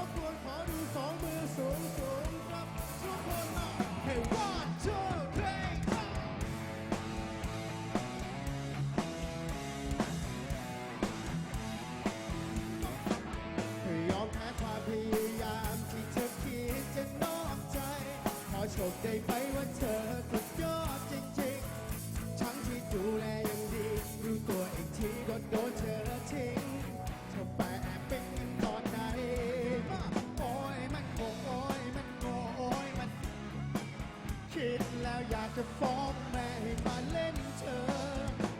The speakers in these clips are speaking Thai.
บกวนขอดูสองมือสูงสูงครับทุกคนมาให้ one two three go ยอมแพ้ความพยายามที่เธอคิดจะนอกใจขอโชคได้ไหมว่าเธอสุดยอดจริงๆทั้งที่ดูแลอย่างดีรู้ตัวอีกทีก็โดนเธอทิ้งเธอไปแอบเป็นกันตอนไหนโอ้ยมันโง่โอ้ยมันโง่โอ้ยมันคิดแล้วอยากจะฟ้องแม่ให้มาเล่นเธอ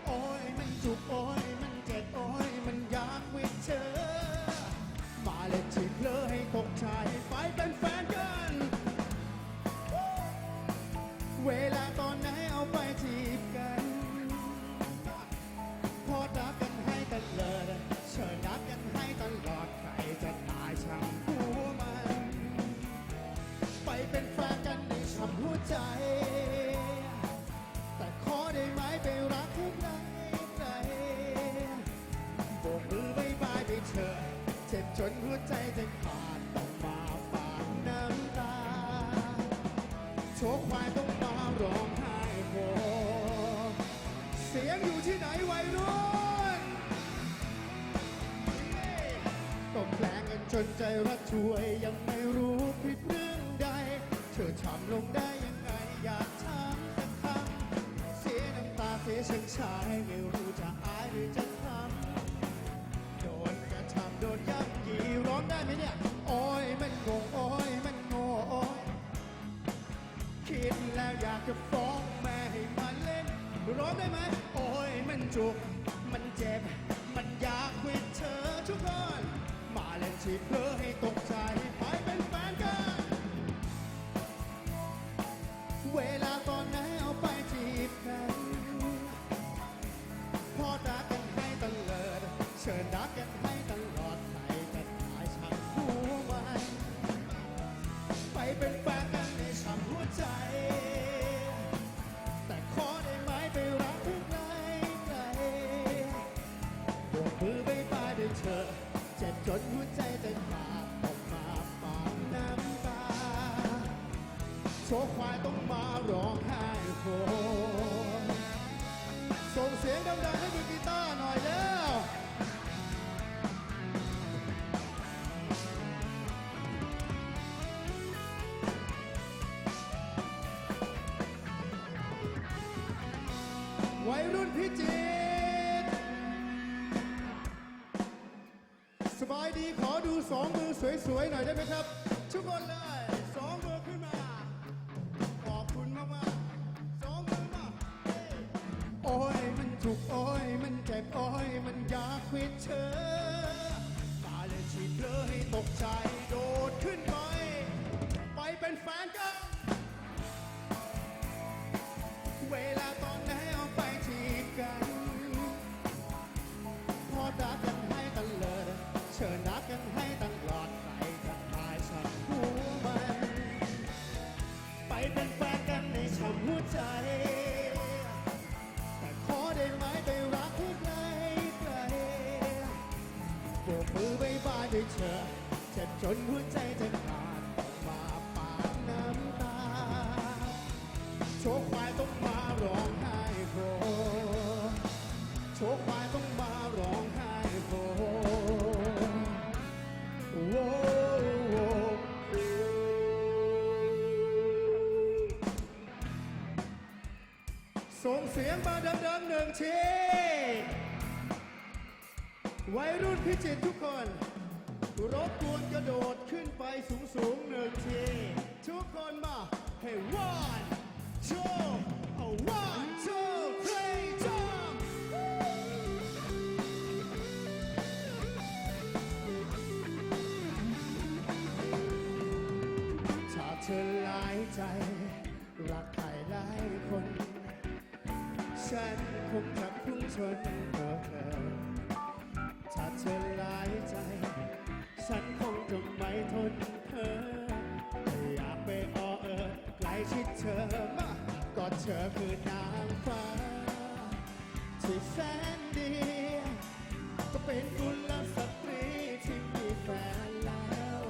โอ้ยมันจุกโอ้ยมันเจ็บโอ้ยมันอยากวิดเธอมาเล่นที่เพลอให้ตกใจไปเป็นแฟนกันเวลาตอนไหนเอาไปจีบกันพอรักกันให้ตลอดเชิญรักกันให้ตลอดใครจะตายช่างหัวมันไปเป็นแฟนกันในช่ำหัวใจแต่ขอได้ไหมไปรักที่ไหนไกลโบกมือบายบายไปเถอะเจ็บจนหัวใจจะขาดต้องมาปาดน้ำตาโชคควายต้องมาร้องไห้โฮเสียงอยู่ที่ไหนวัยรุ่นต้องแกล้งกันจนใจรักช่วยยังไม่รู้ผิดเรื่องใดเธอทำลงได้ยังไงอยากถามสักคำเสียน้ำตาเสียฉันชายไม่รู้จะอายหรือจะทำโดนกระทำโดนยับยี่ร้องได้ไหมเนี่ยโอ้ยมันโง่โอ้ยมันโง่โอ้ยคิดแล้วอยากจะฟ้องแม่ให้มาเล่นร้องได้ไหมโอ้ยมันจุกมันเจ็บมันอยากควิดเธอทุกคนมาเล่นที่เพลอให้ตกใจไปเป็นแฟนกันเวลาตอนไหนเอาไปจีบกันพอรักกันให้ตลอดเชิญรักกันให้ตลอดใครจะตายช่างหัวมันไปเป็นแฟนกันในช่ำหัวใจแต่ขอได้ไหมไปรักที่ไกลไกลโบกมือบายบายด้วยเธอเจ็บจนหัวใจจะขาดต้องมาปาดน้ำตาโชคควายต้องมาร้องไห้โฮส่งเสียงดังๆให้มือกีตาร์หน่อยแล้ววัยรุ่นพิจิตรสบายดีขอดูสองมือสวยๆหน่อยได้ไหมครับทุกคนเลยสองมือขึ้นมาขอบคุณมากๆสองมือมาโอ้ยมันจุกโอ้ยมันเจ็บโอ้ยมันอยากควิดเธอมาเลยฉีดเลยให้ตกใจโดดขึ้นไปไปเป็นแฟนกันเวลาตอนไหนเอาไปจีบกันพอรักกันให้ตลอดเชิญรักกันให้ตลอดใครจะตายช่างหัวมันไปเป็นแฟนกันในช่ำหัวใจแต่ขอได้ไหมไปรักที่ไกลไกลโบกมือบายบายด้วยเธอเจ็บจนหัวใจจะขาดต้องมาปาดน้ำตาโชคควายต้องมาร้องไห้โฮโชคควายต้องมาร้องไห้โฮโว้โว้ส่งเสียงมาดังๆหนึ่งทีวัยรุ่นพิจิตรทุกคนรบกวนกระโดดขึ้นไปสูงๆหนึ่งทีทุกคนมาให้one two one two three jump ถ้าเธอหลายใจรักใครหลายคนฉันคงจะพุ่งชนเธอถ้าเธอหลายใจฉันคงจะไม่ทนเธออยากไปอ้อใกล้ชิดเธอมาก็เธอคือนางฟ้าที่แสนดี ก็เป็นกุลสตรีที่มีแฟนแล้ว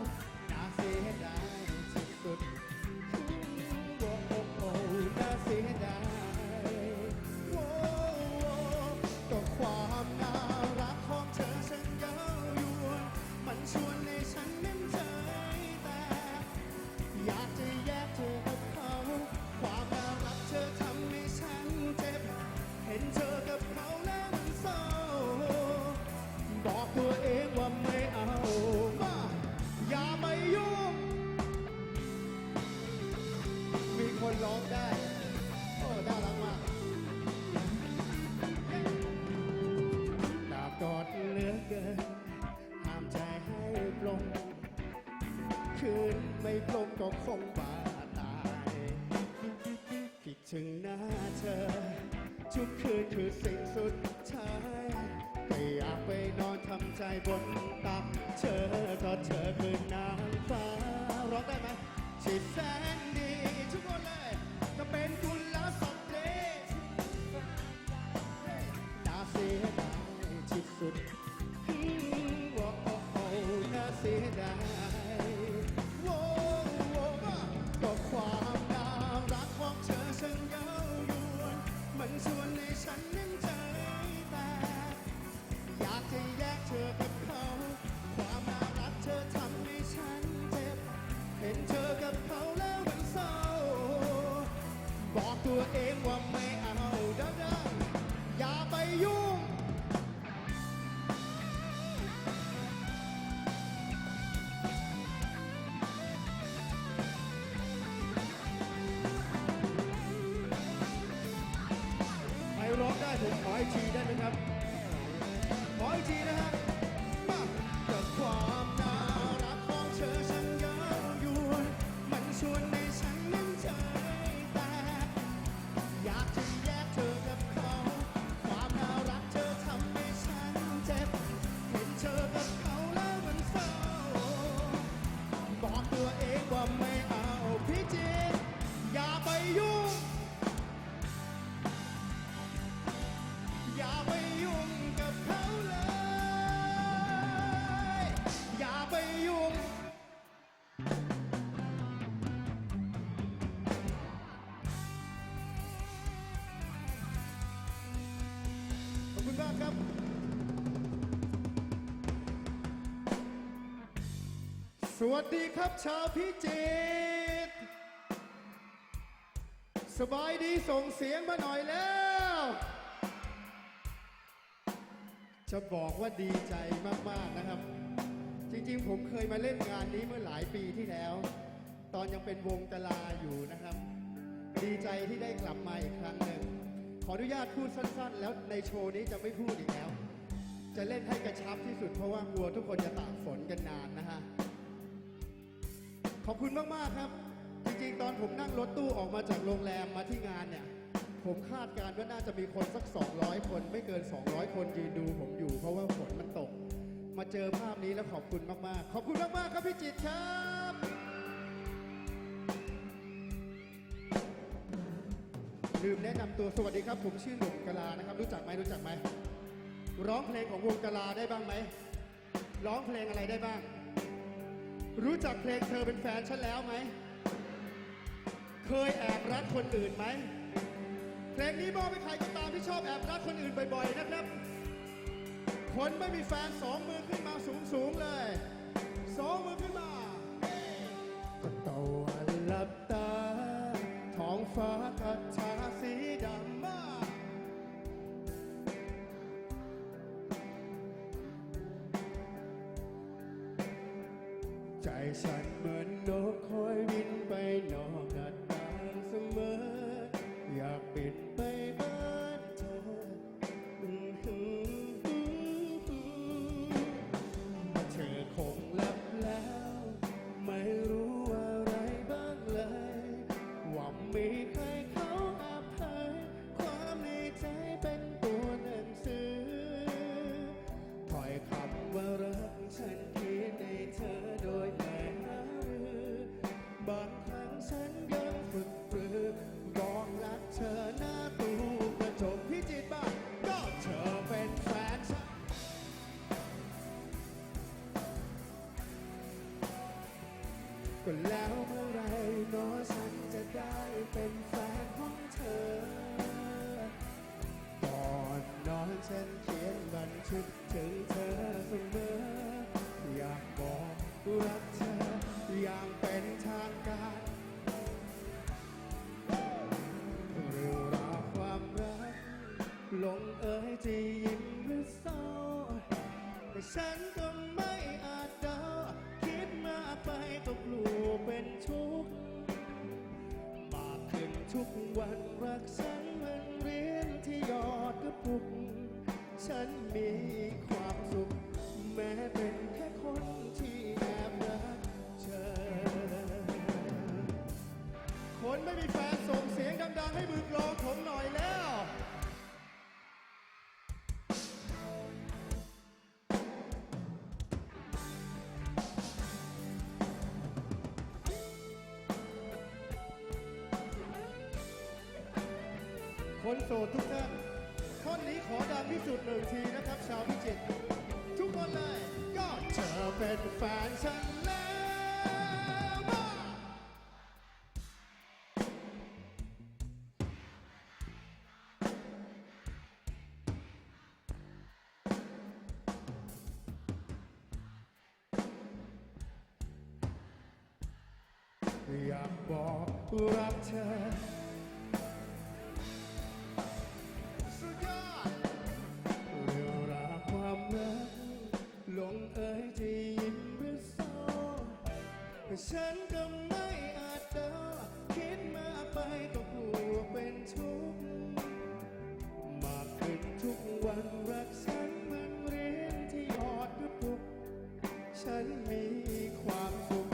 กลมก็คงบาตายคิดถึงหน้าเธอทุกคืนคือสิ่งสุดท้ายก็อยากไปนอนทำใจบนตักเธอก็เธอคือนางฟ้าร้องได้ไหมที่แสนดีทุกคนเลยก็เป็นกุลสตรีน่าเสียดายที่สุดว่าโอ้โหน่าเสียดายโว้โว้ก็ความน่ารักของเธอฉันเย้ายวนมันชวนให้ฉันนั้นใจแตกอยากจะแยกเธอกับเขาความน่ารักเธอทำให้ฉันเจ็บเห็นเธอกับเขาแล้วมันเศร้าบอกตัวเองว่าไม่เอาดังๆอย่าไปยุ่งใครร้องได้ผมขออีกทีได้ไหมครับขออีกทีนะฮะมากับความน่ารักของเธอฉันเย้ายวนมันชวนให้ฉันนั้นใจแตกอยากจะแยกเธอกับเขาความน่ารักเธอทำให้ฉันเจ็บเห็นเธอกับเขาแล้วมันเศร้าบอกตัวเองว่าไม่เอาพี่จิตอย่าไปยุ่งอย่าไปยุ่งกับเขาเลยอย่าไปยุ่งขอบคุณมากครับสวัสดีครับชาวพิจิตรสบายดีส่งเสียงมาหน่อยแล้วจะบอกว่าดีใจมากๆนะครับจริงๆผมเคยมาเล่นงานนี้เมื่อหลายปีที่แล้ว ตอนยังเป็นวงกลาอยู่นะครับ ดีใจที่ได้กลับมาอีกครั้งหนึ่งขออนุญาตพูดสั้นๆแล้วในโชว์นี้จะไม่พูดอีกแล้ว จะเล่นให้กระชับที่สุดเพราะว่ากลัวทุกคนจะตากฝนกันนานนะฮะขอบคุณมากๆครับจริงๆตอนผมนั่งรถตู้ออกมาจากโรงแรมมาที่งานเนี่ยผมคาดการณ์ว่าน่าจะมีคนสัก200คนไม่เกิน200คนยืนดูผมอยู่เพราะว่าฝนมันตกมาเจอภาพนี้แล้วขอบคุณมากๆขอบคุณมากๆครับพี่จิตรครับลืมแนะนำตัวสวัสดีครับผมชื่อหนุ่มกลานะครับรู้จักไหมร้องเพลงของวงกลาได้บ้างไหมร้องเพลงอะไรได้บ้างรู้จักเพลงเธอเป็นแฟนฉันแล้วไหมเคยแอบรักคนอื่นไหมเพลงนี้มอบให้ใครก็ตามที่ชอบแอบรักคนอื่นบ่อยๆนะครับคนไม่มีแฟน2 มือขึ้นมาสูงๆเลย2 มือขึ้นมาก็ตะวันหลับตาท้องฟ้ากัดชาสีดำมาใจฉันเหมือนนกคอยบินไปนอกหน้าต่างเสมออยากบินไปบ้านเธอเธอคงหลับแล้วไม่รู้อะไรบ้างเลยว่ามีใครเขาอภัยความในใจเป็นตัวหนังสือถ้อยคำว่ารักฉันเขียนในเธอโดยไม่หารือบางครั้งฉันยังฝึกปรือบอกรักเธอหน้าตู้กระจกพิจิตรบ้างก็เธอเป็นแฟนฉันก็แล้วเมื่อไรเน้อฉันจะได้เป็นแฟนของเธอก่อนนอนฉันเขียนบันทึกถึงเธอเสมออยากบอกรักเธออย่างเป็นทางการเรื่องราวความรักลงเอยที่ยิ้มหรือเศร้าแต่ฉันก็ไม่อาจเดาคิดมากไปก็กลัวเป็นทุกข์มากขึ้นทุกวันรักฉันเหมือนเหรียญที่หยอดกระปุกฉันมีความสุขแม้เป็นแค่คนที่แอบรักเธอ มีแฟนส่งเสียงดังๆให้มือกลองผมหน่อยแล้ว คนโสดทุกท่านท่อนนี้ขอดังที่สุดหนึ่งทีนะครับ ชาวพิจิตรทุกคนเลยก็เธอเป็นแฟนฉันแล้วมาอยากบอกรักเธอสุดยอดเรื่องราวความรักลงเอยที่ยิ้มหรือเศร้าฉันก็ไม่อาจเดาคิดมากไปก็กลัวเป็นทุกข์มากขึ้นทุกวันรักฉันเหมือนเหรียญที่หยอดกระปุกฉันมีความสุข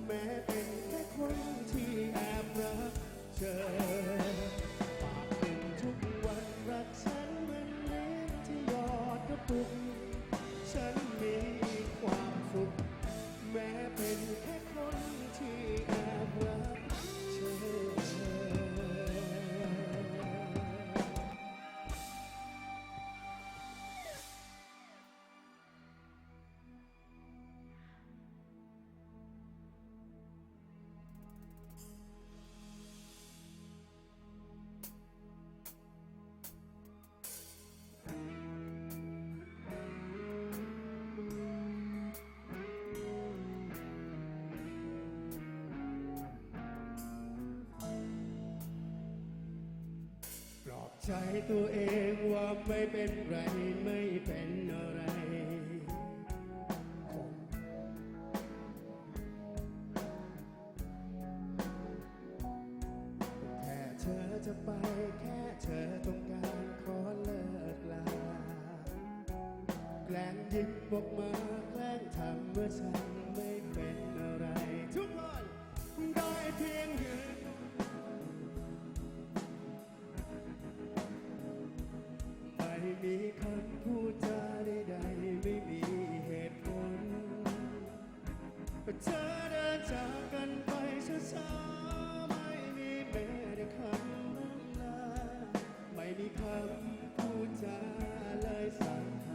แม้เป็นแค่คนที่แอบรักเธอปากขึ้นทุกวันรักฉันเหมือนเหรียญที่หยอดกระปุกฉันมีความสุขแม้เป็นแค่คนที่แอบรักเธอ ปลอบใจตัวเองว่าไม่เป็นไรไม่เป็นอะไรคงแค่เธอจะไปแค่เธอต้องการขอเลิกลาแกล้งยิ้มบอกมาแกล้งทำว่าฉันไม่เป็นอะไรทุกคนได้เพียงยืนไม่มีคำพูดจาใดๆไม่มีเหตุผลเธอเดินจากกันไปช้าๆไม่มีแม้แต่คำน้ำลาไม่มีคำพูดจาเลยสักค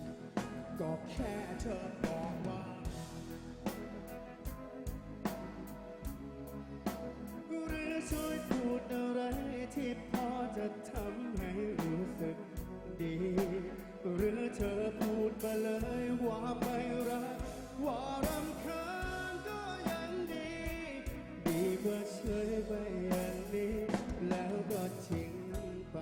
ำก็แค่เธอบอกว่าหรือช่วยพูดอะไรที่พอจะทำให้รู้สึกดีหรือเธอพูดมาเลยว่าไม่รักว่ารำคาญก็ยังดีดีกว่าเฉยไปอย่างนี้แล้วก็ทิ้งไป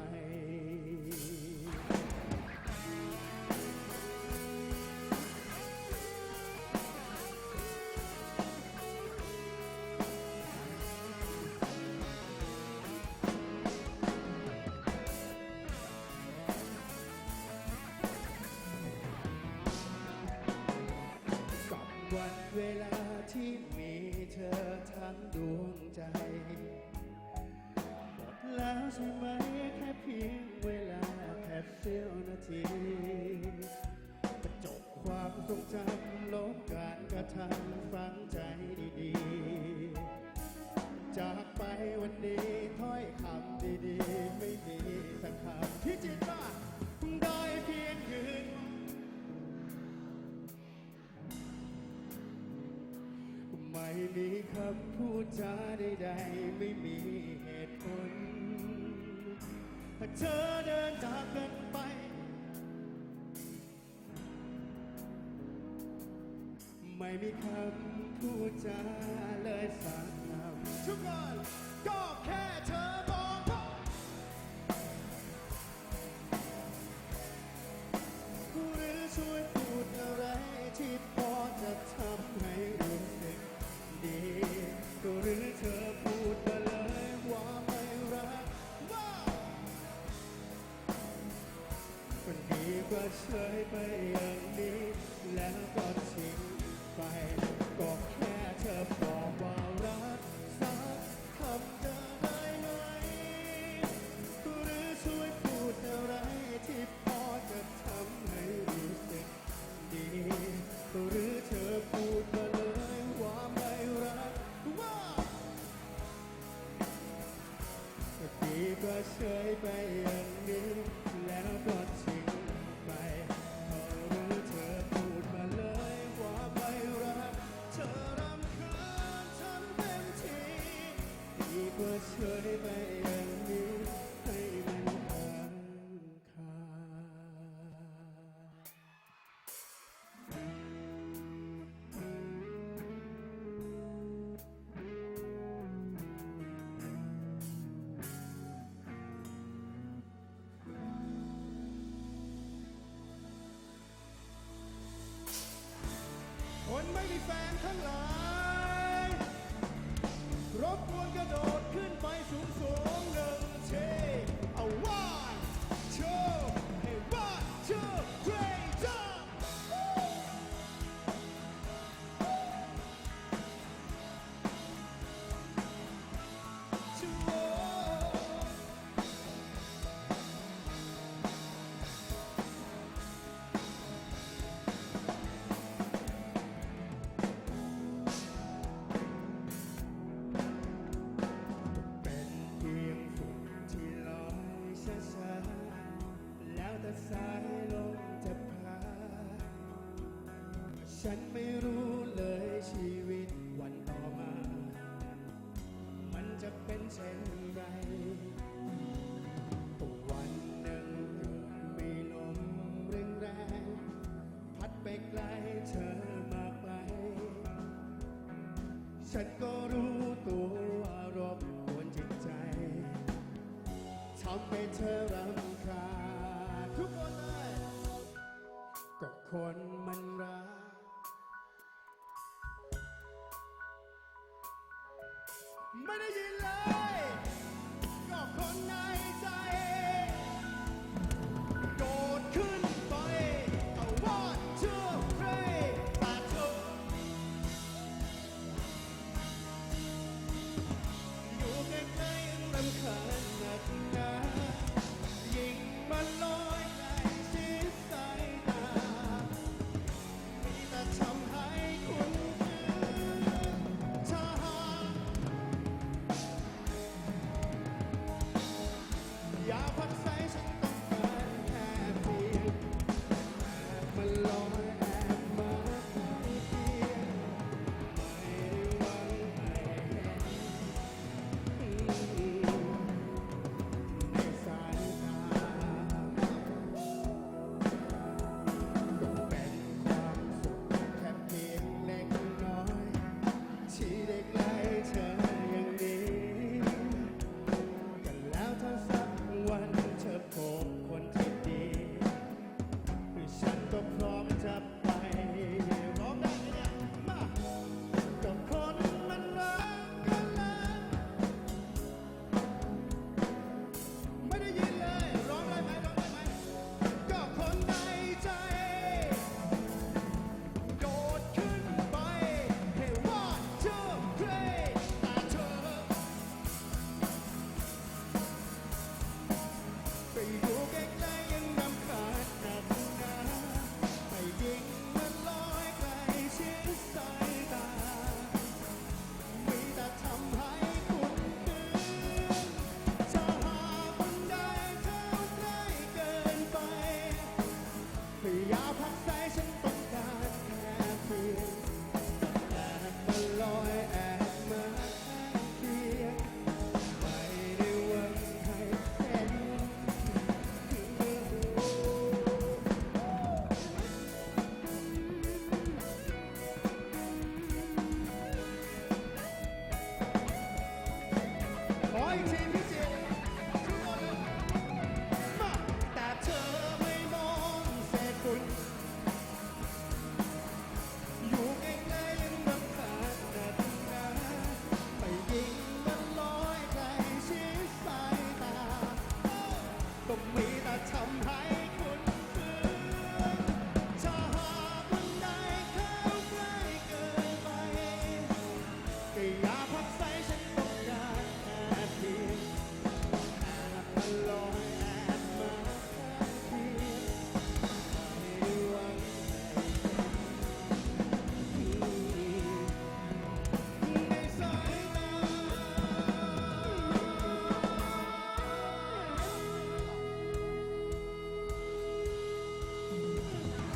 วันเวลาที่มีเธอทั้งดวงใจหมดแล้วใช่ไหมแค่เพียงเวลาแค่เสี้ยวนาทีกระจกความทรงจำลบการกระทำฝังใจดีๆจากไปวันนี้ถ้อยคำดีๆไม่มีสักคำที่จิตว่าได้เพียงยืนไม่มีคำพูดจาใดๆไม่มีเหตุผลเธอเดินจากกันไปไม่มีคำพูดจาเลยสักคำทุกคนก็แค่เธอบอกว่าหรือช่วยพูดอะไรที่พอจะทำให้รู้สึกดีก็หรือเธอพูดมาเลยว่าไม่รักว้าวมันดีกว่าเฉยไปอย่างนี้แล้วก็ทิ้งไปก็แค่เธอบอกว่ารักสักคำเดิ ยไปอย่างนี้ให้มันห่างคา คนไม่มีแฟนทั้งหลายรบกวนกระโดดขึ้นไปสูงสูงหนึ่งทีเอา one two hey one two three jump ชูเป็นเพียงฝุ่นที่ลอยช้าๆแล้วแต่สายลมจะพา ฉันไม่รู้เลยชีวิตวันต่อมา มันจะเป็นเช่นไรวันหนึ่งเกิดมีลมแรงๆพัดไปไกลเธอมากไป ฉันก็รู้ตัวว่ารบกวนจิตใจทำให้เธอรำคาญทุกคนเลยก็คนมันรักไม่ได้ยินเลยก็คนในใจโดดขึ้นไปเอา one two three แต่เธออยู่ใกล้ๆยังรำคาญหนักหนายิ่งมันลอยใกล้ชิดสายตามีแต่ทำให้คุณคืนถ้าหากอย่าพักใส่ฉันต้องการแค่เพียงแอบมาลอยแอบมาข้างเคียงไม่ได้หวังให้เห็นในสายตาก็เป็นความสุขแค่เพียงเล็กน้อยที่ได้ใกล้เธออย่างนี้ กันแล้วถ้าสักวันเธอพบคนที่ดีฉันก็พร้อมจะไปร้องได้ไหมเนี่ยมาก็คนมันรักกันแล้วไม่ได้ยินเลยร้องได้ไหมร้องได้ไหมก็คนในใจโดดขึ้นไปให้ว่าเธอเคยแต่เธอ ไปอยู่ใกล้ๆยังรำคาญหนักหนาไปยิ่งมันลอยใกล้ชิดสายตามีแต่ทำให้คุณคืนถ้าหากมันได้เข้าใกล้เกินไปอย่าพักใส่ฉันต้องการแค่เพียงแอบมาลอยแอบมาข้างเคียงไม่ได้หวังให้เห็น ขออีกทีพี่เจทุกคนเลยมาแต่เธอไม่มองเศษฝุ่นอยู่ใกล้ๆยังรำคาญหนักหนาไปยิ่งมันลอยใกล้ชิดสายตาก็มีแต่ทำให้คุณคืนถ้าหากมันได้เข้าใกล้เกินไปก็อย่าพักใส่ฉันต้องการแค่เพียงแอบมาลอยแอบมาข้างเคียงไม่หวังในสายตา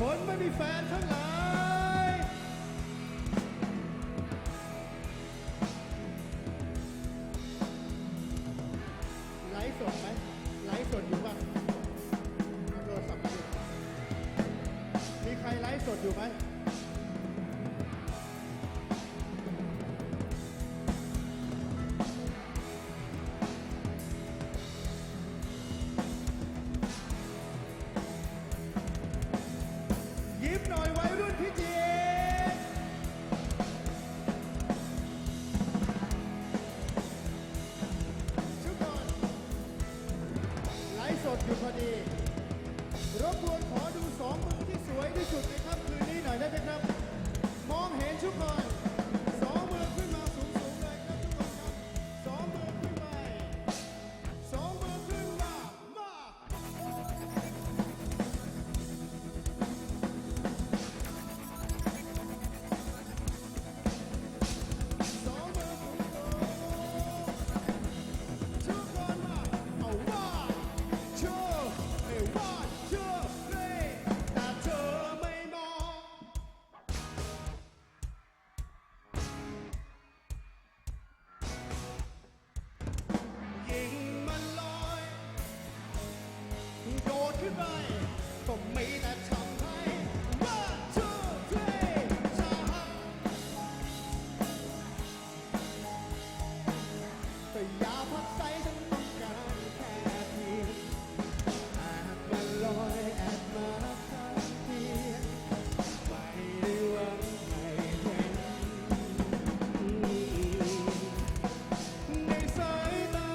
คนไม่มีแฟนทั้งหลาย ฟ์สดอยู่ไหมยิ้มหน่อยวัยรุ่นพิจิตรชุกคนไลฟ์สดอยู่พอดีรบกวนขอดูสองมือที่สวยที่สุดในค่ำคืนนี้หน่อยได้ไหมครับ มองเห็นชุกคนสองมือขึ้นมาสูงๆเลยครับทุกคนครับสองมือขึ้นไปสองมือขึ้นมาสองมือสูงๆชุกคนมาเอาว่าโชว์เอ้ว่าโชว์เลยแต่เธอไม่มอง ยิงมันลอยโดดขึ้นไปก็มีแต่ทำให้ one two three ช้าแต่อย่าพักใส่ฉันต้องการแค่เพียงแอบมาลอยแอบมาข้างเคียงไม่ได้หวังให้เห็นในสายตา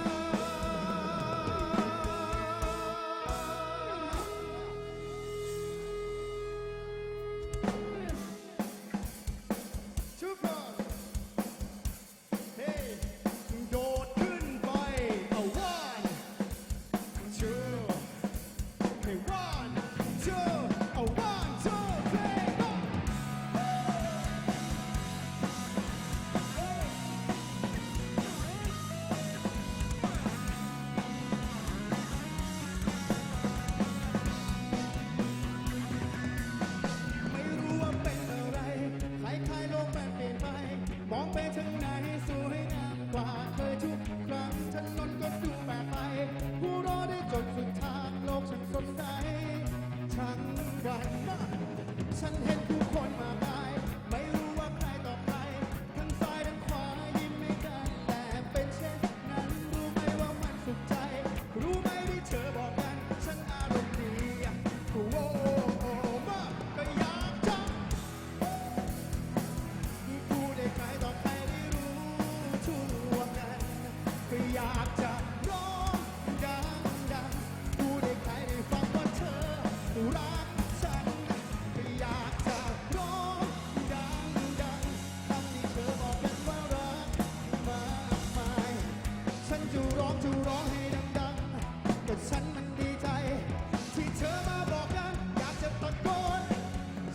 ชุกคนเฮ้โดดขึ้นไปเอา one two ให้ one two เอา one two three go ไม่รู้ว่าเป็นอะไรคล้ายๆโลกมันเปลี่ยนไป มองไปทางไหนสวยงามกว่าเคยทุกครั้งถนนก็ดูแปลกไปผู้รอได้จนสุดทางโลกฉันสดใสทั้งวันฉันเห็นผู้คนมากมายไม่รู้ว่าใครต่อใครทั้งซ้ายทั้งขวายิ้มไม่กันแต่เป็นเช่นนั้นรู้ไหมว่ามันสุขใจ รู้ไหมที่เธอบอกกันฉันอารมณ์ดีโอ้โหมาก็อยากจะ พูดให้ใครต่อใครได้รู้ทั่วกันก็อยากจะร้องดังๆพูดให้ใครได้ฟังว่าเธอรักฉันก็อยากจะร้องดังๆคำที่เธอบอกกันว่ารักมากมายฉันจะร้องให้ดังๆก็ฉันมันดีใจที่เธอมาบอกกันอยากจะตะโกน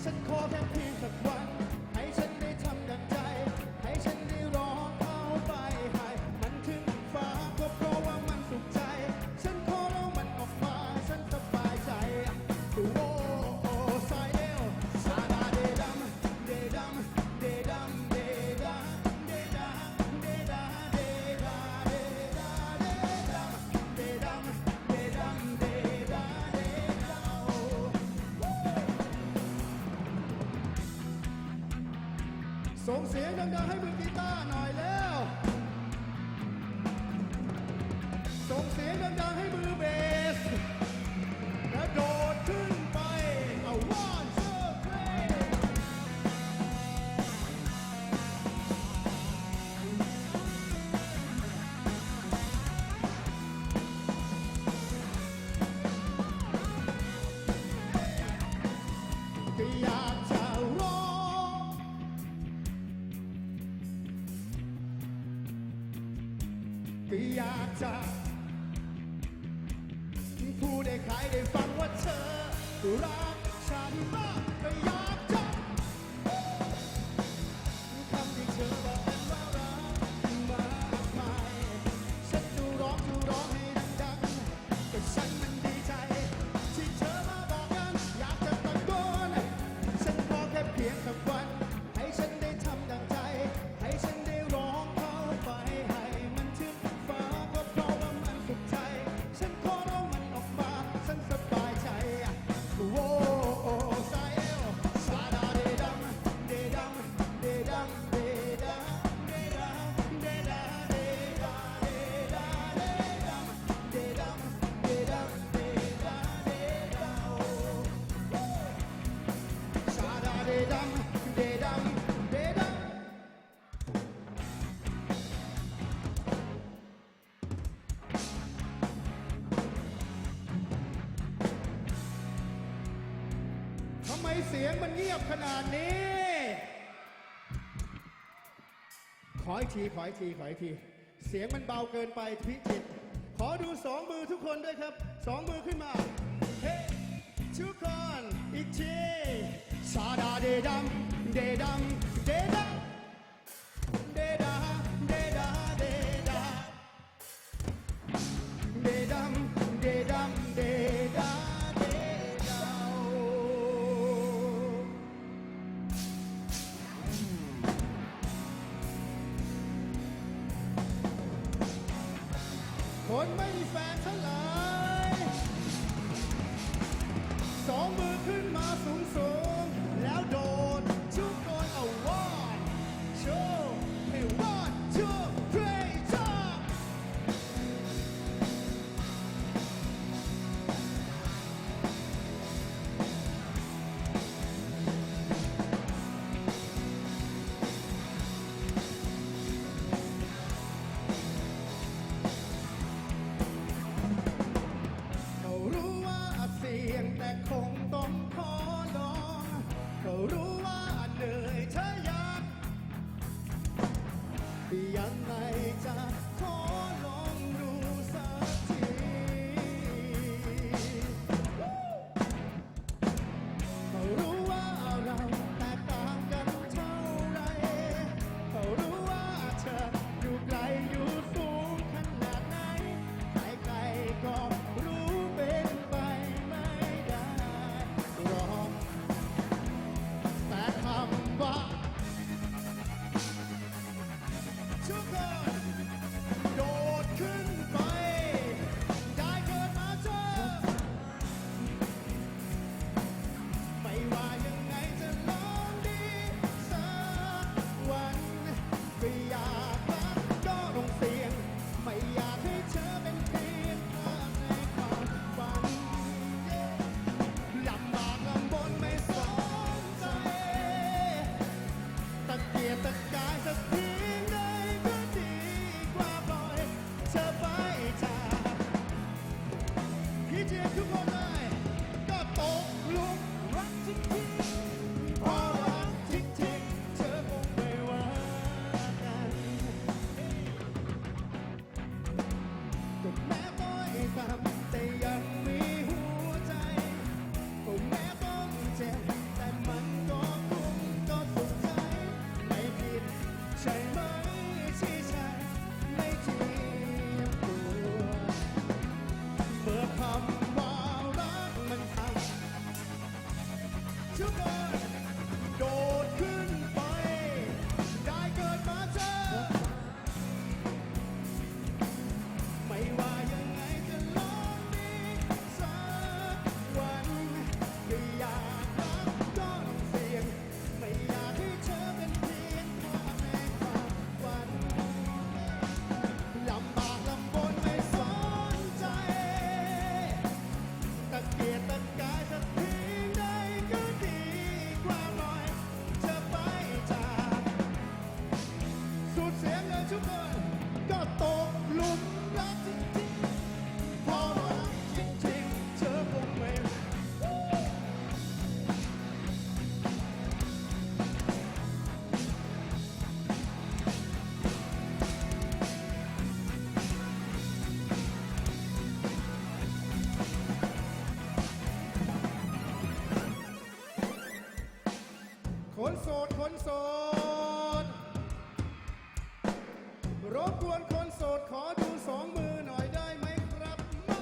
ฉันขอแค่เพียงสักวัน ให้ฉันได้ทำดังใจ ให้ฉันได้ร้องเข้าไปให้มันถึงฟ้าก็เพราะว่ามันสุขใจ ฉันขอแล้วมันออกมาฉันสบายใจโอ้โอ้สายเอวซาดาเดดัมเดดัมเดดัมเดดาเดดาเดดาเดดาเดดาเดดัมเดดัมเดดัมเดดาเดดา ส่งเสียงดังๆให้มือกีตาร์หน่อยแล้ว ส่งเสียงดังๆให้มือเบสกระโดดขึ้นไปเอา one two three ก็อยากจะร้อง ก็อยากจะพูดให้ใครได้ฟังว่าเธอรักฉันมากก็อยากจะคำที่เธอบอกกันว่ารักมากมายฉันจะร้องให้ดังๆก็ฉันมันดีใจที่เธอมาบอกกันอยากจะตะโกนฉันขอแค่เพียงสักวันให้ฉันได้ทำดังใจ ให้ฉันได้ร้องเข้าไปให้มันถึงฟ้าก็เพราะว่ามันสุขใจ ฉันขอร้องมันออกมาฉันสบายใจโอ้โอ้สาย ดังเดดังเดดังทำไมเสียงมันเงียบขนาดนี้ ขออีกที ขออีกที ขออีกที เสียงมันเบาเกินไปพิจิตรขอดูสองมือทุกคนด้วยครับสองมือขึ้นมา เฮ้ ทุกคนอีกทีซาดาเดดัมเดดัมเดดัมเดดาเดดาเดดาเดดัมเดดัมเดดาเดดาคนไม่มีแฟนทั้งหลายสองมือขึ้นมาสูงสูงแล้วโดดทุกคนเอาone two hey one two three jump เขารู้ว่าเสี่ยงแต่คงต้องขอลองเขารู้ว่าเหนื่อยเธออยากยังไงจะขอลองดูสักทีเขารู้ว่าเราแตกต่างกันเท่าไรเขารู้ว่าเธออยู่ไกลอยู่สูงขนาดไหนใครๆก็รู้เป็นไปไม่ได้หรอกแต่คำว่าทุกคนโดดขึ้นไปได้เกิดมาเจอไม่ว่ายังไงจะลองดีสักวันไม่อยากรักก็ต้องเสี่ยงไม่อยากให้เธอเป็นเพียงภาพในความฝันลำบากลำบนไม่สนใจตะเกียกตะกายสักเพียงใดก็ดีกว่าปล่อยเธอไปจากพี่เจี๊ยบทุกคนเลยก็ตกหลุมรักจริงๆพอรักจริงๆเธอคงไม่ว่ากันก็แม้ต้อยต่ำแต่ยังมีหัวใจก็แม้ต้องเจ็บแต่มันก็คุ้มก็สุขใจไม่ผิดใช่ไหมที่ฉันไม่เจียมตัวเมื่อคำว่ารักมันทำทุกคนโดดขึ้นไปได้เกิดมาเจอไม่ว่ายังไงจะลองดีสักวันไม่อยากรักก็ต้องเสี่ยงไม่อยากให้เธอเป็นเพียงภาพในความฝันลำบากลำบนไม่สนใจตะเกียกตะกายสักเพียงใดก็ดีกว่าปล่อยเธอไปจากสุดเสียงเลยทุกคนก็ตกหลุมรักจริงๆพอรักจริงๆเธอคงไม่คนโสดคนโสดรบกวนคนโสดขอดูสองมือหน่อยได้ไหมครับมา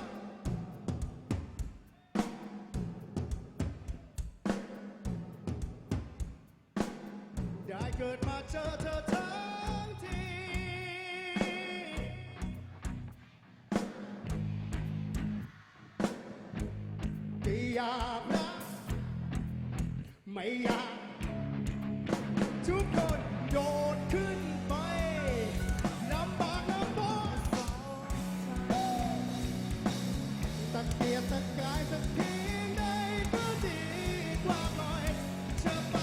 ได้เกิดมาเจอเธอทั้งทีไม่อยากรักไม่อยากทุกคนโดดขึ้นไปลำบากลำบนตะเกียกตะกายสักเพียงใดก็ดีกว่าปล่อยเธอไป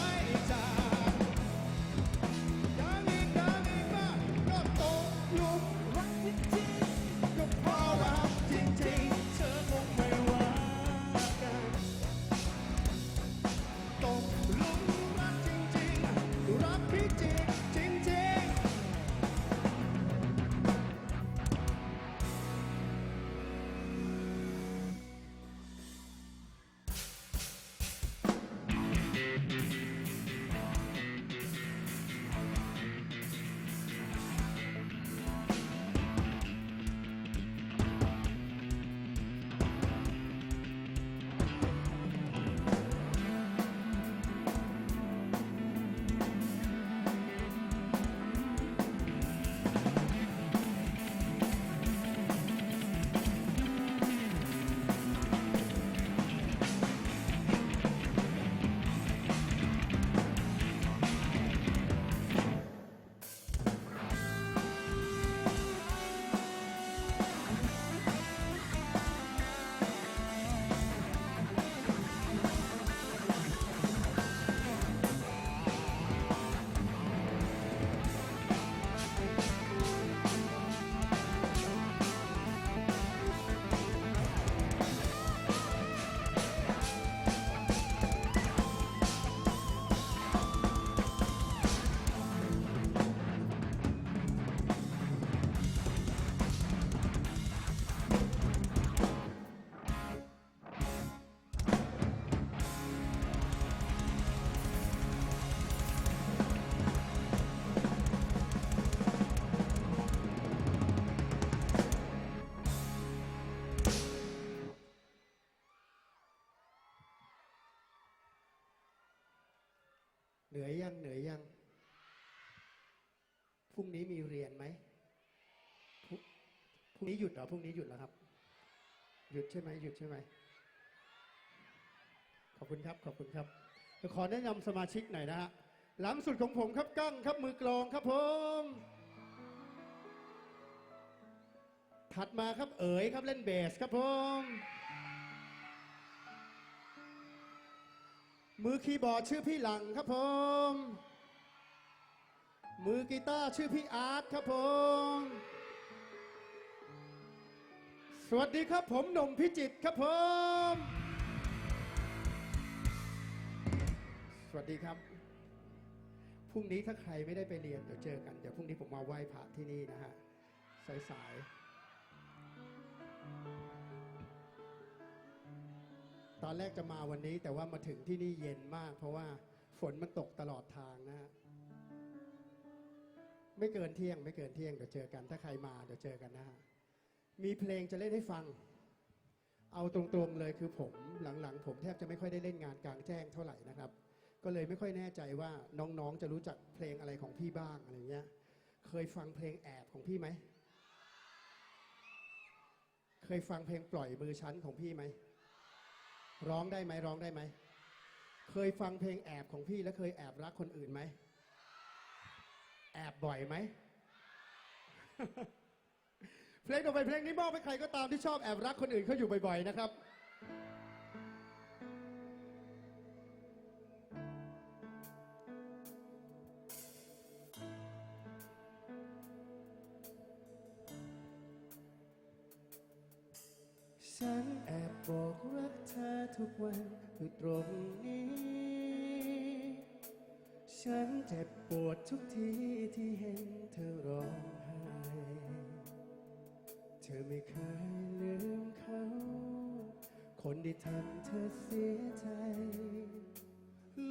เหนื่อยยังเหนื่อยยังพรุ่งนี้มีเรียนไหมพรุ่งนี้หยุดเหรอพรุ่งนี้หยุดแล้วครับหยุดใช่ไหมหยุดใช่ไหมขอบคุณครับขอบคุณครับจะขอแนะนำสมาชิกหน่อยนะฮะหลังสุดของผมครับกั้งครับมือกลองครับผมถัดมาครับเอ๋ยครับเล่นเบสครับผมมือคีย์บอร์ดชื่อพี่หลังครับผมมือกีตาร์ชื่อพี่อาร์ตครับผมสวัสดีครับผมหนุ่มพิจิตรครับผมสวัสดีครับพรุ่งนี้ถ้าใครไม่ได้ไปเรียนเดี๋ยวเจอกันเดี๋ยวพรุ่งนี้ผมมาไหว้พระที่นี่นะฮะสายๆตอนแรกจะมาวันนี้แต่ว่ามาถึงที่นี่เย็นมากเพราะว่าฝนมันตกตลอดทางนะฮะไม่เกินเที่ยงไม่เกินเที่ยงเดี๋ยวเจอกันถ้าใครมาเดี๋ยวเจอกันนะฮะมีเพลงจะเล่นให้ฟังเอาตรงๆเลยคือผมหลังๆผมแทบจะไม่ค่อยได้เล่นงานกลางแจ้งเท่าไหร่นะครับก็เลยไม่ค่อยแน่ใจว่าน้องๆจะรู้จักเพลงอะไรของพี่บ้างอะไรเงี้ยเคยฟังเพลงแอบของพี่ไหมเคยฟังเพลงปล่อยมือฉันของพี่ไหมร้องได้ไหมร้องได้ไหมเคยฟังเพลงแอบของพี่แล้วเคยแอบรักคนอื่นไหมแอบบ่อยไหม เพลงต่อไปเพลงนี้มอบให้ใครก็ตามที่ชอบแอบรักคนอื่นเขาอยู่บ่อยๆนะครับฉันแอบบอกรักเธอทุกวันอยู่ตรงนี้ฉันเจ็บปวดทุกทีที่เห็นเธอร้องไห้เธอไม่เคยลืมเขาคนที่ทำเธอเสียใจ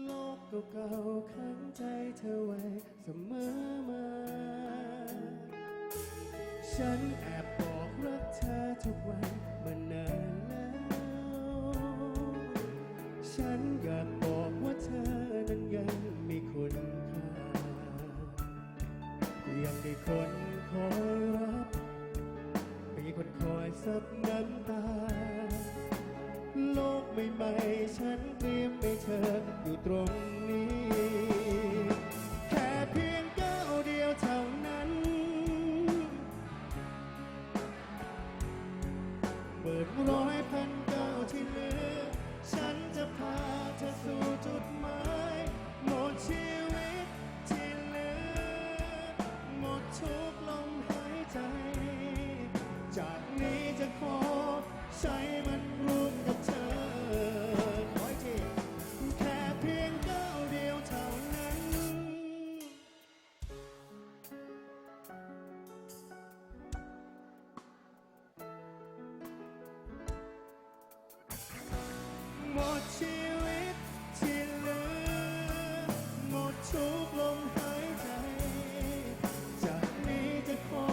โลกเก่าๆขังใจเธอไว้เสมอมาฉันแอบบอกรักเธอทุกวันมานานแล้วฉันอยากบอกว่าเธอนั้นยังมีคุณค่ายังมีคนคอยรับมีคนคอยซับน้ำตาโลกใหม่ๆฉันเตรียมให้เธออยู่ตรงนี้แค่เพียงก้าวเดียวเท่านั้นเปิดร้อยพันก้าวที่เหลือฉันจะพาเธอสู่จุดหมายหมดชีวิตที่เหลือหมดทุกลมหายใจจากนี้จะขอใช้มันร่วมกับเธอขออีกทีแค่เพียงก้าวเดียวเท่านั้นหมดชีวิตที่เหลือหมดทุกลมหายใจจากนี้จะขอ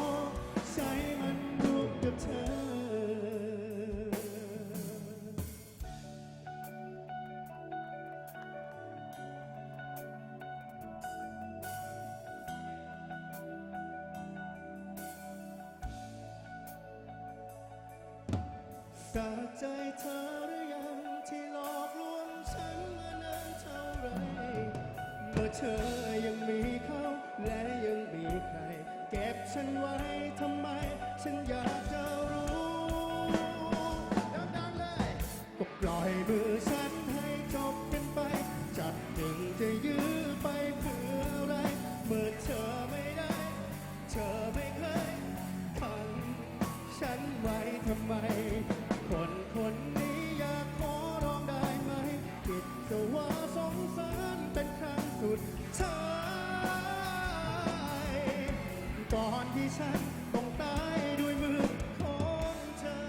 ใช้มันร่วมกับเธอสะใจเธอหรือยังที่หลอกลวงฉันมานานเท่าไรเมื่อเธอยังมีเขาและยังมีใครเก็บฉันไว้ทำไมฉันอยากจะรู้ดังๆเลยก็ปล่อยมือฉันให้จบกันไปจับดึงจะยื้อไปเพื่ออะไรเมื่อเธอไม่ได้เธอไม่เคยขังฉันไว้ทำไมคนนี้อยากขอร้องได้ไหมคิดจะว่าสงสารเป็นครั้งสุดท้ายก่อนที่ฉันต้องตายด้วยมือของเธอ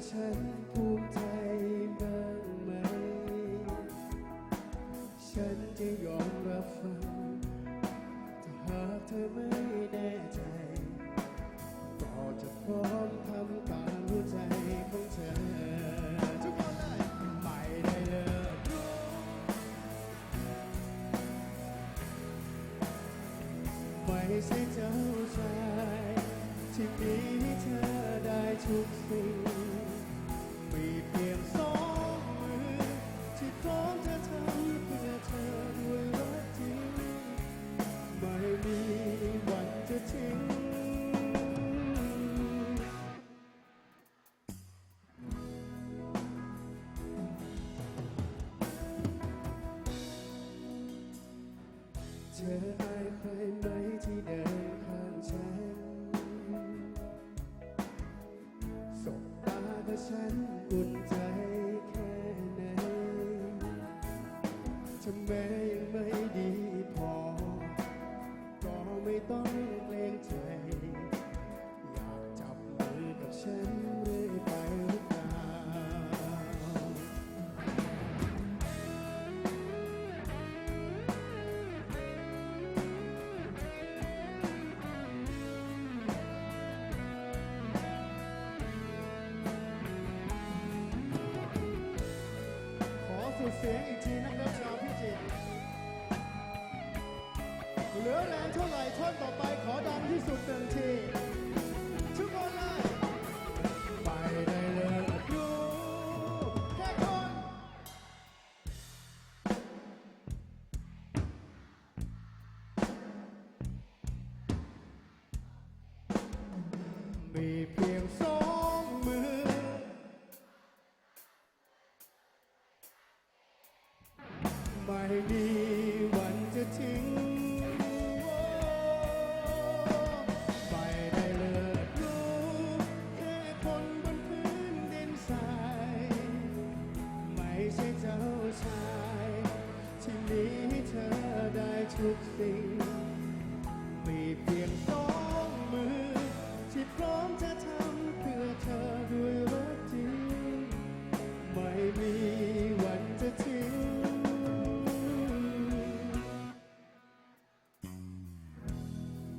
ฉันภูมิใจบ้างไหมฉันจะยอมรับฟังถ้าหากเธอไม่แน่ใจก็จะพร้อมทำตามหัวใจของเธอทุกคนเลยไม่ได้เลิกรู้ไม่ใช่เจ้าชายที่มีให้เธอได้ทุกสิ่งมีเพียงสองมือที่พร้อมจะทำเพื่อเธอด้วยรักจริงไม่มีวันจะทิ้งเธออายใครไหมที่เดินข้างฉันสบตากับฉันอุ่นใจแค่ไหนถ้าแม้ยังไม่ดีพอก็ไม่ต้องเกรงใจอยากจับมือกับฉันเรื่อยไปหรือเปล่าขอสุดเสียงอีกทีนะครับชาวพิจิตรเหลือแรงเท่าไหร่ท่อนต่อไปขอดังที่สุดหนึ่งทีทุกคนเลยไม่ได้เลิกดูแค่คนมีเพียงสองมือไม่มีวันจะทิ้งไม่ได้เลิกรู้แค่คนบนพื้นดินทรายไม่ใช่เจ้าชายที่มีให้เธอได้ทุกสิ่งมีเพียงสองมือที่พร้อมจะทำเพื่อเธอด้วยรักจริงไม่มีวันจะทิ้ง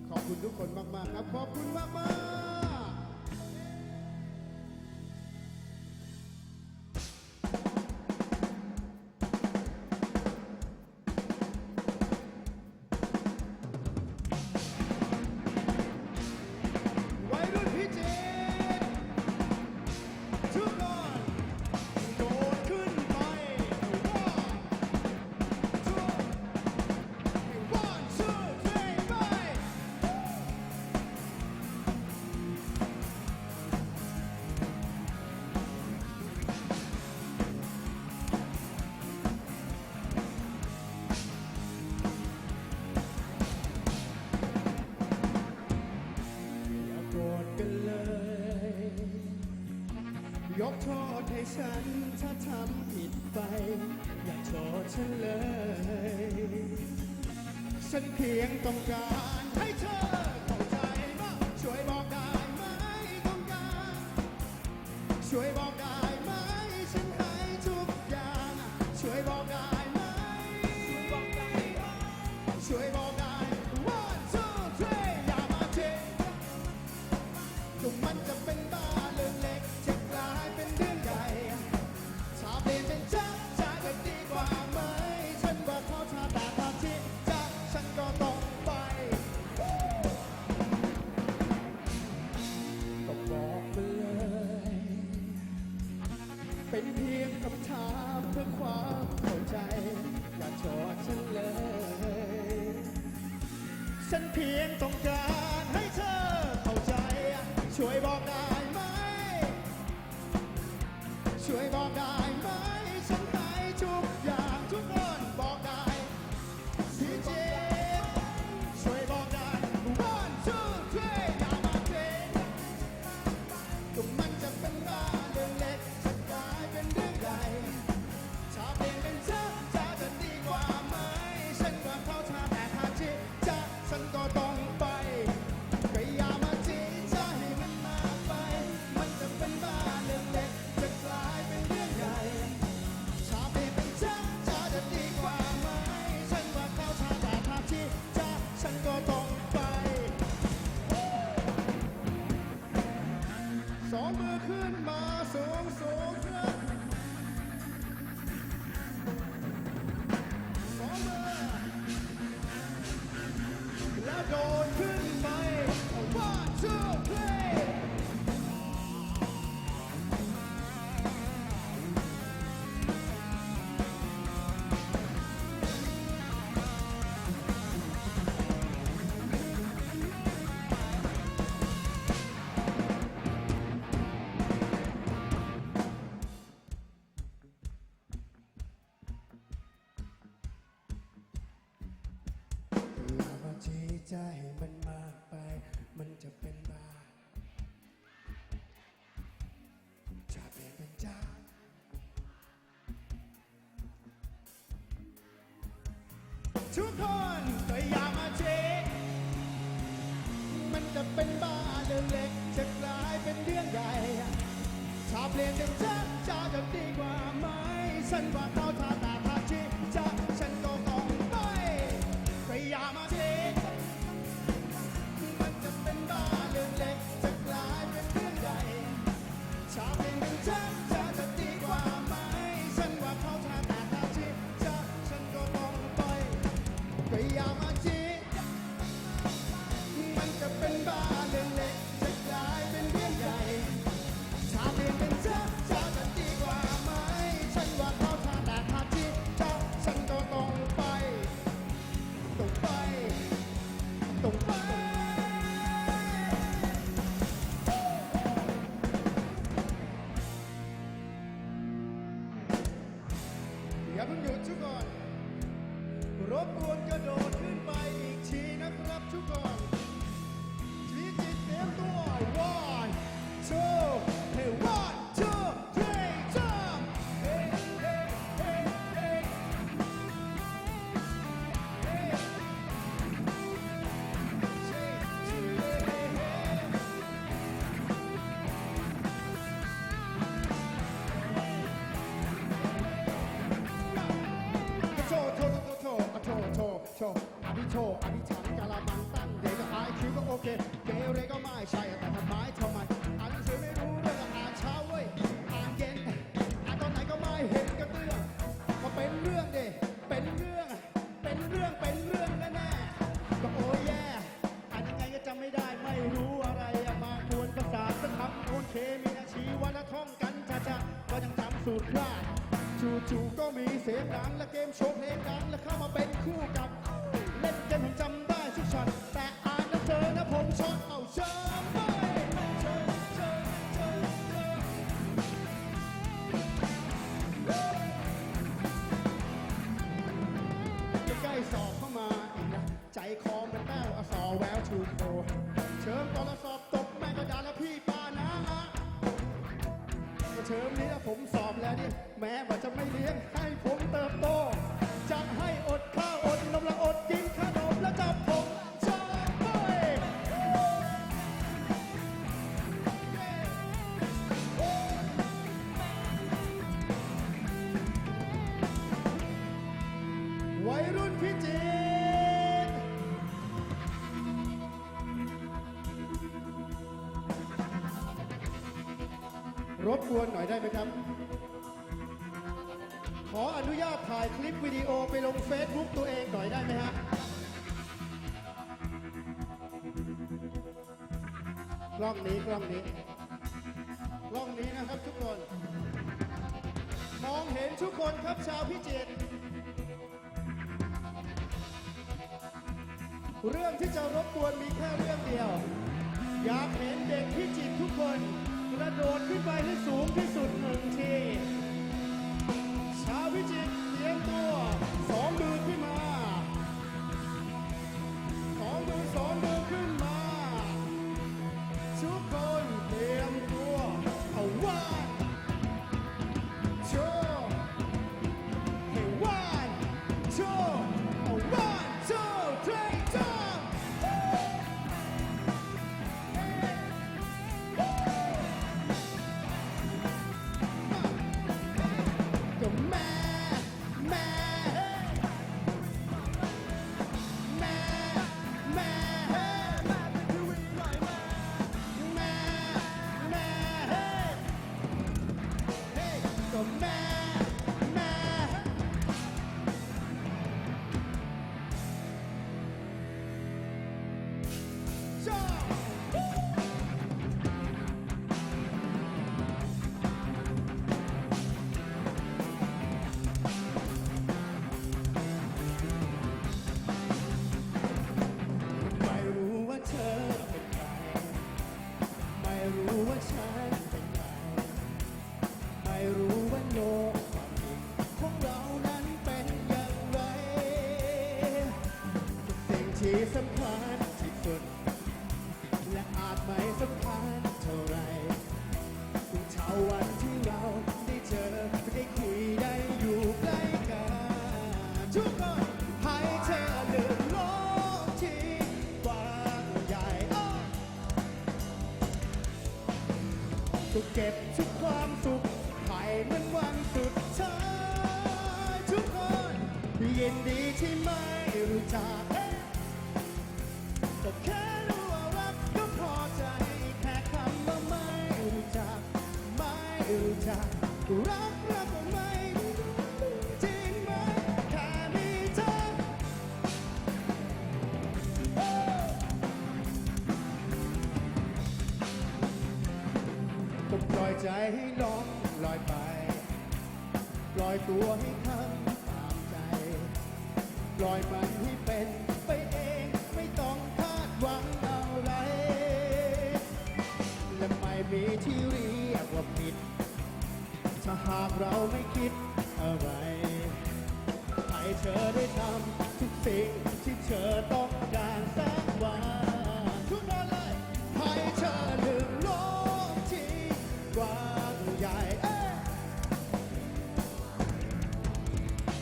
ขอบคุณทุกคนมากๆครับขอบคุณมากๆวัยรุ่นพิจิตรทุกคนโดดขึ้นไปone two three ไปอย่าโกรธกันเลย ยกโทษให้ฉันถ้าทำผิดไปอย่าโทษฉันเลย ฉันเพียงต้องการให้เธอเข้าใจว่าช่วยบอกได้ไหมต้องการช่วยบอกได้ไหมฉันให้ทุกอย่างช่วยบอกได้ไหมช่วยบอกได้ one two three อย่ามาเช็คก็มันจะเป็นบ้าเรื่องเล็กจะกลายเป็นเรื่องใหญ่ถ้าเปลี่ยนเป็นจะก็ดีกว่าไหมฉันว่าเขาถ้าแต่ตาที่จะฉันก็ต้องไปก็บอกมาเลย เป็นเพียงคำถามเพื่อความเข้าใจอย่าโทษฉันเลย ฉันเพียงต้องการให้เธอเข้าใจช่วยบอกได้ไหมช่วยบอกได้ไหมฉันให้ทุกอย่างทุกคนบอกได้พี่เจช่วยบอกได้ one two three อย่ามาเทก็มันจะเป็นบ้าเรื่องเล็กจะกลายเป็นเรื่องใหญ่ถ้าเปลี่ยนเป็นจะดีกว่าไหมฉันว่าเขาถ้าแต่ถ้าที่จะฉันก็ต้องไปก็อย่ามาจีจะให้มันมากไปมันจะเป็นบ้าเรื่องเล็ก องมือขึ้นมาสูงสูงครับสองมือแล้วโดดขึ้นไป one two three อย่ามาจีใจมันมากไป มันจะเป็นบ้าจะเปลี่ยนเป็นจ้าทุกคนก็อย่ามาจีมันจะเป็นบ้าเรื่องเล็กจะกลายเป็นเรื่องใหญ่ถ้าเปลี่ยนเป็นจ้าจะดีกว่าไหมฉันว่าเขาท่าตาท่าจีจ้าฉันก็ต้องไปก็อย่ามาจีมันจะเป็นบ้าเรื่องเล็กจะกลายเป็นเรื่องใหญ่ถ้าเปลี่ยนเป็นจ้าจะดีกว่าไหมฉันว่าเขาท่าตาท่าจีจ้าฉันก็ต้องไปก็อย่ามาจีมันจะเป็นบ้าเรื่องเล็กจะกลายเป็นเรื่องใหญ่ถ้าเปลี่ยนเป็นจ้าจะดีกว่าไหมฉันว่าเขาท่าแต่ท่าจีจ้าฉันก็ต้องไปต้องไปต้องไปอย่าเพิ่งหยุดทุกคนรบกวนกระโดดขึ้นไปอีกทีนะครับทุกคนชีจิตเตรียมตัว one two hey one two three jump hey hey hey hey heyโชว์โชว์โชว์โชว์โชว์โชว์อภิโชว์อภิฉันกะละมังตั้งเด็กก็หายคิวก็โอเคเกเรก็ไม่ใช่แต่ทำไมอ่านหนังสือไม่รู้เรื่องอ่านเช้าเว้ยอ่านเย็นอ่านตอนไหนก็ไม่เห็นกระเตื้องมาเป็นเรื่องเด็เป็นเรื่องแน่ๆก็โอ้ยแย่อ่านยังไงก็จำไม่ได้ไม่รู้อะไรอะมากวนประสาทจะทำโอนเคมีอาชีวันละท่องกันช้าๆก็ยังจำสูตรพลาดจู่ๆก็มีเสียงดังและเกมโชว์เพลงดังและเข้ามาเป็นคู่กับเล่นเกมผมจำได้ทุกช็อตแต่อ่านแล้วเจอนะผมช็อตเอาเชิญไปเชิญใกล้ๆสอบเข้ามาอีกนะใจคอมันแป้วอสอแววทูโคเชิญตอนละสอบตกแม่กระดานแล้วพี่ป้านะเชิญนี้นะผมสอบแล้วนี่แม้ว่าจะไม่เลี้ยงให้ผมเติบโตจะให้อดข้าวอดนมและอดกินขนมและจับผมจะไปวัยรุ่นพิจิตรรบกวนหน่อยได้ไหมครับขออนุญาตถ่ายคลิปวิดีโอไปลงเฟซบุ๊กตัวเองหน่อยได้ไหมฮะกล้องนี้นะครับทุกคนมองเห็นทุกคนครับชาวพิจิตรเรื่องที่จะรบกวนมีแค่เรื่องเดียวอยากเห็นเด็กพิจิตรทุกคนกระโดดขึ้นไปให้สูงที่สุดหนึ่งทีชาวพิจิตรเตรียมตัวสองมือขึ้นมาสองมือขึ้นมาทุกคนเตรียมตัวเอาone two hey one two one two three jumpก็แม่ แม่แม่ชอบไม่รู้ว่าเธอเป็นใครไม่รู้ว่าฉันเป็นใครไม่รู้ว่าโลกความจริงของเรานั้นเป็นอย่างไรสิ่งที่สำคัญที่สุดและอาจไม่สำคัญเท่าไรคือเช้าวันที่เราได้เจอได้คุยได้อยู่ใกล้กันทุกคนให้เธอลืมโลกที่กว้างใหญ่ก็เก็บทุกความสุขให้มันวันสุดท้ายทุกคนยินดีที่ไม่รู้จักก็แค่รู้ว่ารักก็พอใจแค่คำว่าไม่รู้จักไม่รู้จักรักก็ไม่รู้จริงไหมแค่มีเธอก็ปล่อยใจให้ลองลอยไปปล่อยตัวให้ทำตามใจปล่อยมันให้เป็นไปเองไม่ต้องคาดหวังอะไรและไม่มีที่เรียกว่าผิดถ้าหากเราไม่คิดอะไรให้เธอได้ทำทุกสิ่งที่เธอต้องการสักวันทุกคนเลยให้เธอลืมโลกที่กว้างใหญ่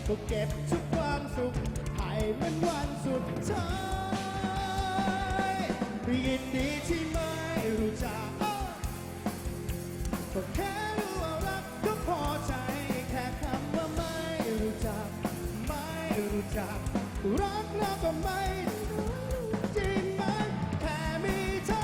ก็เก็บทุกความสุขให้มันวันสุดท้ายยินดีที่ไม่รู้จักก็แค่รู้ว่ารักก็พอใจแค่คำว่าไม่รู้จักไม่รู้จักรักแล้วก็ไม่รู้จริงไหมแค่มีเธอ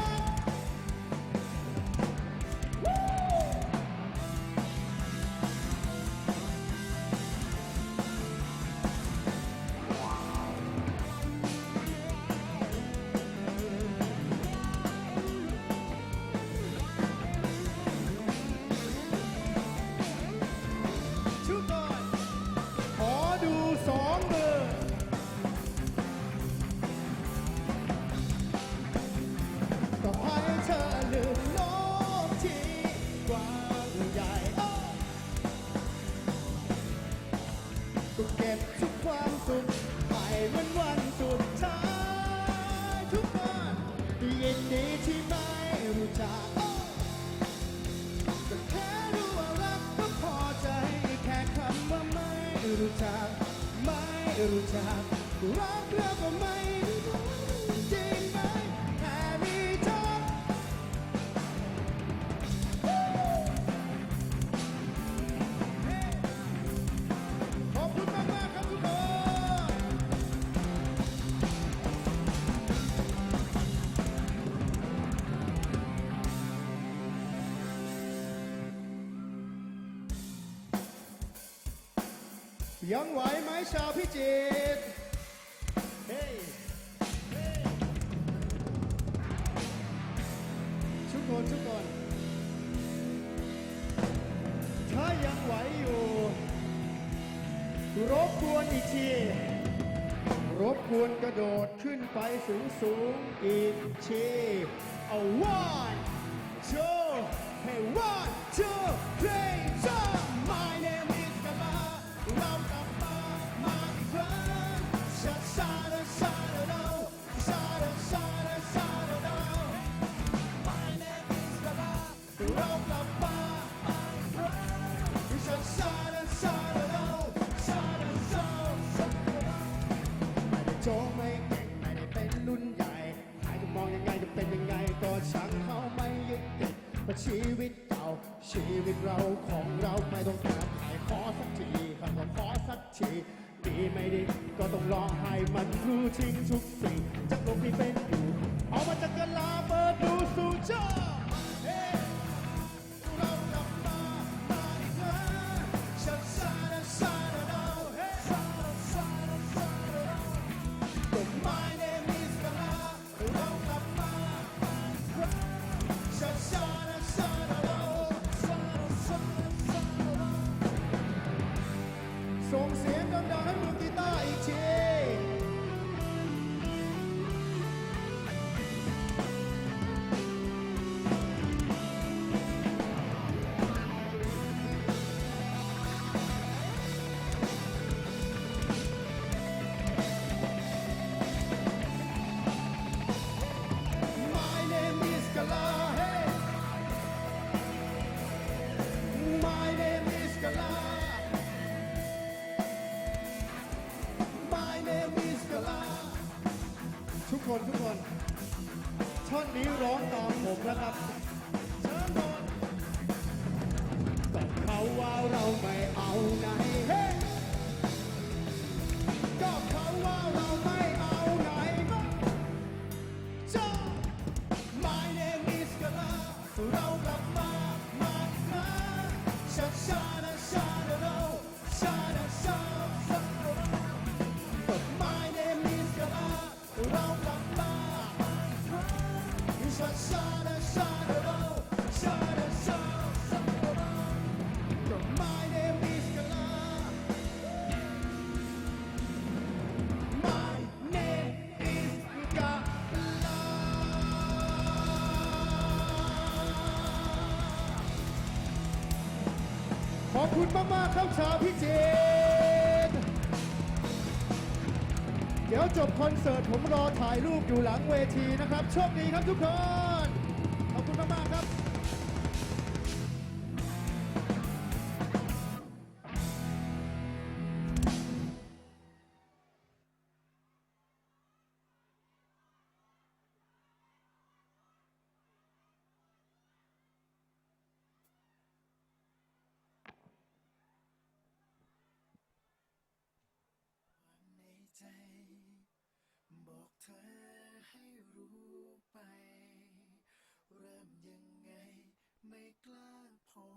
ทุกคนขอดูสองมือก็ให้เธอลืมโลกที่กว้างใหญ่ก็เก็บทุกความสุขให้มันวันสุดท้ายทุกคนยินดีที่ไม่รู้จักก็แค่รู้ว่ารักก็พอใจแค่คำว่าไม่รู้จักไม่รู้จักรักแล้วก็ไม่รู้จริงไหมแค่มีเธอขอบคุณมากๆครับทุกคนยังไหวไหมชาวพิจิตรเฮ้ยทุกคนถ้ายังไหวอยู่รบกวนอีกทีรบกวนกระโดดขึ้นไปสูงอีกทีเอา one two hey 1 2 3 4 my name is Gama เรากลับมาอีกครั้งชาชาดาชาดาดาชาดาชาดาชาดาดา my name is Gama เรากลับมาอีกครั้งชาชาดาชาดาดาชาดาชาดาดาไม่ได้โจไม่เก่งไม่ได้เป็นรุ่นใหญ่ใครจะมองยังไงจะเป็นยังไงก็ช่างเขาไม่ยึดติดเพราะชีวิตเก่าชีวิตเราของเราไม่ต้องการใครขอสักทีคำว่าขอสักทีดีไม่ดีก็ต้องรอให้มันรู้ทิ้งทุกสิ่งจากโลกที่เป็นอยู่เอามาจากกะลาเปิดดูสู่จอเรากลับมาอีกครั้ง นี้ร้องตามผมแล้วครับเชิญบนก็เขาว่าเราไม่เอาไหนเฮ้ก็เขาว่าเราไม่เอาไหนจ้า My name is Gala เรากลับมาชาชาดาชาดาโรชาดาชาชาโร My name is Gala เรากลับมาชาชาดาชาดาโรชาดาชาชาโร My name is Gala My name is Gala ขอบคุณมากๆครับชาวพิจิตรเดี๋ยวจบคอนเสิร์ตผมรอถ่ายรูปอยู่หลังเวทีนะครับ โชคดีครับทุกคน ขอบคุณมากๆครับ ในใจบอกเธอให้รู้ไป เริ่มยังไงไม่กล้าพอ